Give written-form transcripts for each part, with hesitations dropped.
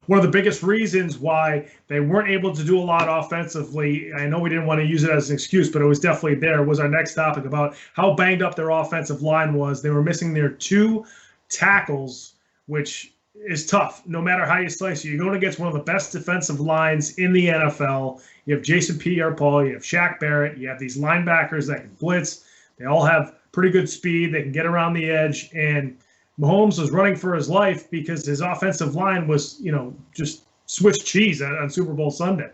one of the biggest reasons why they weren't able to do a lot offensively, I know we didn't want to use it as an excuse, but it was definitely there, was our next topic about how banged up their offensive line was. They were missing their 2 tackles, which is tough. No matter how you slice it, you're going against one of the best defensive lines in the NFL. You have Jason Pierre-Paul, you have Shaq Barrett, you have these linebackers that can blitz. They all have pretty good speed. They can get around the edge, and Mahomes was running for his life because his offensive line was, just Swiss cheese on Super Bowl Sunday.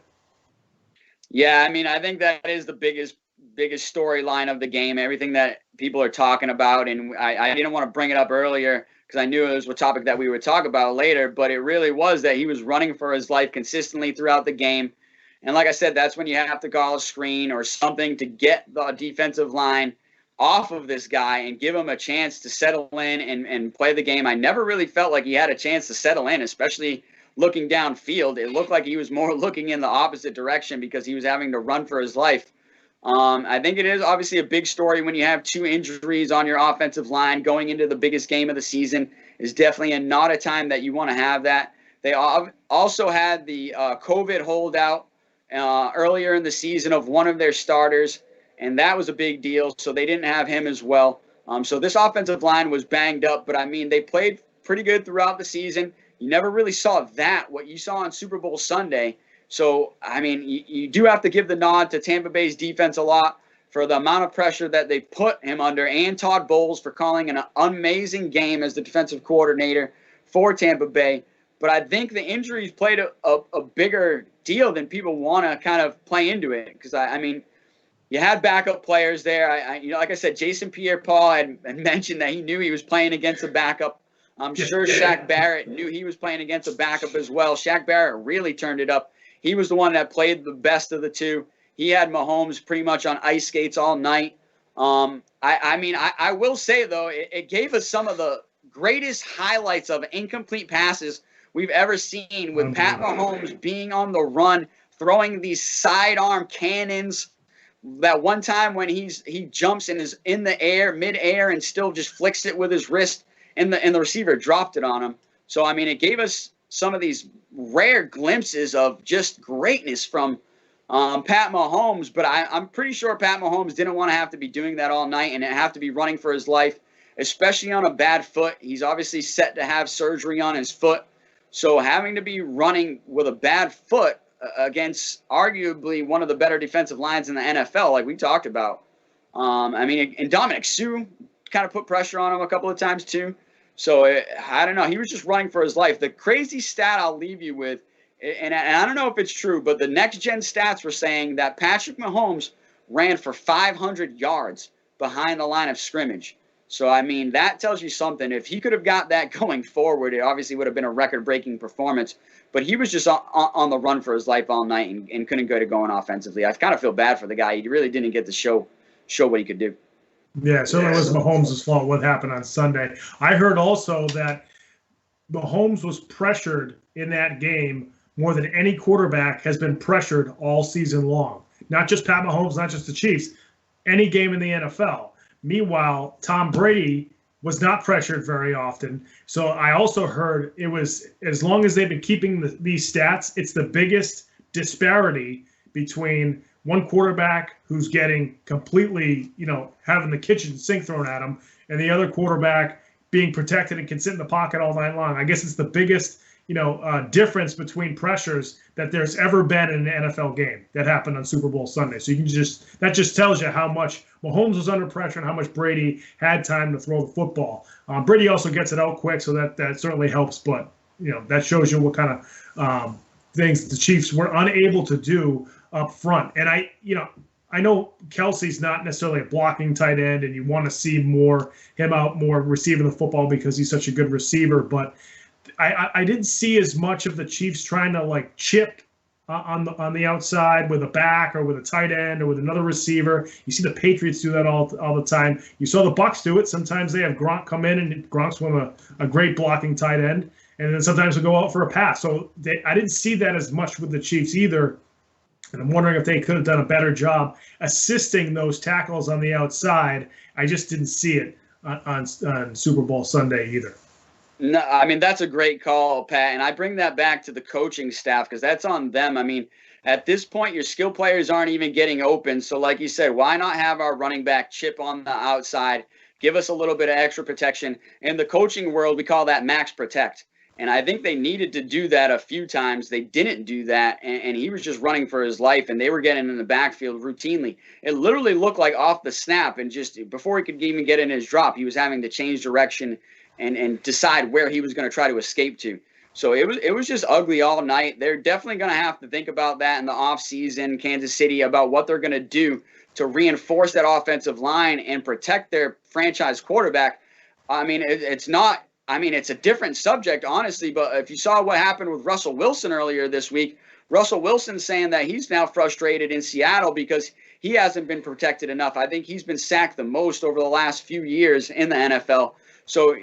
Yeah, I mean, I think that is the biggest storyline of the game, everything that people are talking about. And I didn't want to bring it up earlier because I knew it was a topic that we would talk about later, but it really was that he was running for his life consistently throughout the game. And like I said, that's when you have to call a screen or something to get the defensive line off of this guy and give him a chance to settle in and play the game. I never really felt like he had a chance to settle in, especially looking downfield. It looked like he was more looking in the opposite direction because he was having to run for his life. I think it is obviously a big story when you have 2 injuries on your offensive line going into the biggest game of the season. Is definitely not a time that you want to have that. They also had the COVID holdout earlier in the season of one of their starters, and that was a big deal, so they didn't have him as well. So this offensive line was banged up, but, I mean, they played pretty good throughout the season. You never really saw what you saw on Super Bowl Sunday. So, I mean, you do have to give the nod to Tampa Bay's defense a lot for the amount of pressure that they put him under, and Todd Bowles for calling an amazing game as the defensive coordinator for Tampa Bay. But I think the injuries played a bigger deal than people want to kind of play into it because, I mean, you had backup players there. Like I said, Jason Pierre-Paul had mentioned that he knew he was playing against a backup. I'm sure Shaq Barrett knew he was playing against a backup as well. Shaq Barrett really turned it up. He was the one that played the best of the 2. He had Mahomes pretty much on ice skates all night. I will say, though, it gave us some of the greatest highlights of incomplete passes we've ever seen with Pat Mahomes being on the run, throwing these sidearm cannons. That one time when he jumps and is in the air, mid-air, and still just flicks it with his wrist, and the receiver dropped it on him. So, I mean, it gave us some of these rare glimpses of just greatness from Pat Mahomes. But I'm pretty sure Pat Mahomes didn't want to have to be doing that all night and have to be running for his life, especially on a bad foot. He's obviously set to have surgery on his foot. So having to be running with a bad foot against arguably one of the better defensive lines in the NFL, like we talked about. And Dominic Sue kind of put pressure on him a couple of times too. So I don't know. He was just running for his life. The crazy stat I'll leave you with, and I don't know if it's true, but the next gen stats were saying that Patrick Mahomes ran for 500 yards behind the line of scrimmage. So, I mean, that tells you something. If he could have got that going forward, it obviously would have been a record-breaking performance. But he was just on the run for his life all night and couldn't get it going offensively. I kind of feel bad for the guy. He really didn't get to show what he could do. Yeah, it certainly was Mahomes' fault what happened on Sunday. I heard also that Mahomes was pressured in that game more than any quarterback has been pressured all season long. Not just Pat Mahomes, not just the Chiefs, any game in the NFL. Meanwhile, Tom Brady was not pressured very often. So I also heard it was, as long as they've been keeping these stats, it's the biggest disparity between one quarterback who's getting completely, having the kitchen sink thrown at him, and the other quarterback being protected and can sit in the pocket all night long. I guess it's the biggest, difference between pressures that there's ever been in an NFL game that happened on Super Bowl Sunday. So that just tells you how much Mahomes was under pressure and how much Brady had time to throw the football. Brady also gets it out quick, so that certainly helps. But that shows you what kind of things the Chiefs were unable to do up front. And I know Kelsey's not necessarily a blocking tight end, and you want to see him out more receiving the football because he's such a good receiver. But I didn't see as much of the Chiefs trying to chip on the outside with a back or with a tight end or with another receiver. You see the Patriots do that all the time. You saw the Bucs do it. Sometimes they have Gronk come in, and Gronk's one of a great blocking tight end, and then sometimes they'll go out for a pass. So I didn't see that as much with the Chiefs either. And I'm wondering if they could have done a better job assisting those tackles on the outside. I just didn't see it on Super Bowl Sunday either. No, I mean, that's a great call, Pat. And I bring that back to the coaching staff because that's on them. I mean, at this point, your skill players aren't even getting open. So, like you said, why not have our running back chip on the outside, give us a little bit of extra protection? In the coaching world, we call that max protect. And I think they needed to do that a few times. They didn't do that, and he was just running for his life, and they were getting in the backfield routinely. It literally looked like off the snap, and just before he could even get in his drop, he was having to change direction and decide where he was going to try to escape to. So it was just ugly all night. They're definitely going to have to think about that in the offseason, Kansas City, about what they're going to do to reinforce that offensive line and protect their franchise quarterback. I mean, it's not – I mean, it's a different subject, honestly, but if you saw what happened with Russell Wilson earlier this week, Russell Wilson's saying that he's now frustrated in Seattle because he hasn't been protected enough. I think he's been sacked the most over the last few years in the NFL. So,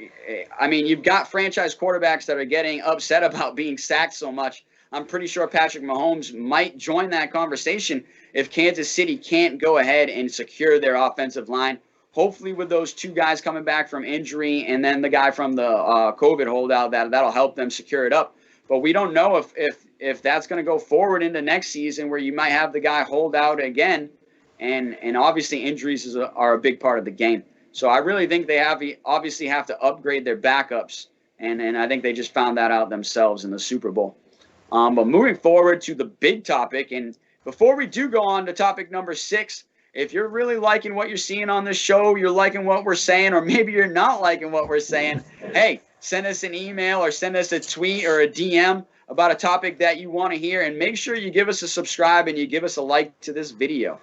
I mean, you've got franchise quarterbacks that are getting upset about being sacked so much. I'm pretty sure Patrick Mahomes might join that conversation if Kansas City can't go ahead and secure their offensive line. Hopefully with those two guys coming back from injury and then the guy from the COVID holdout, that'll help them secure it up. But we don't know if that's going to go forward into next season where you might have the guy hold out again. And obviously injuries are a big part of the game. So I really think they obviously have to upgrade their backups. And I think they just found that out themselves in the Super Bowl. But moving forward to the big topic, and before we do go on to topic number 6, if you're really liking what you're seeing on this show, you're liking what we're saying, or maybe you're not liking what we're saying, hey, send us an email or send us a tweet or a DM about a topic that you want to hear, and make sure you give us a subscribe and you give us a like to this video.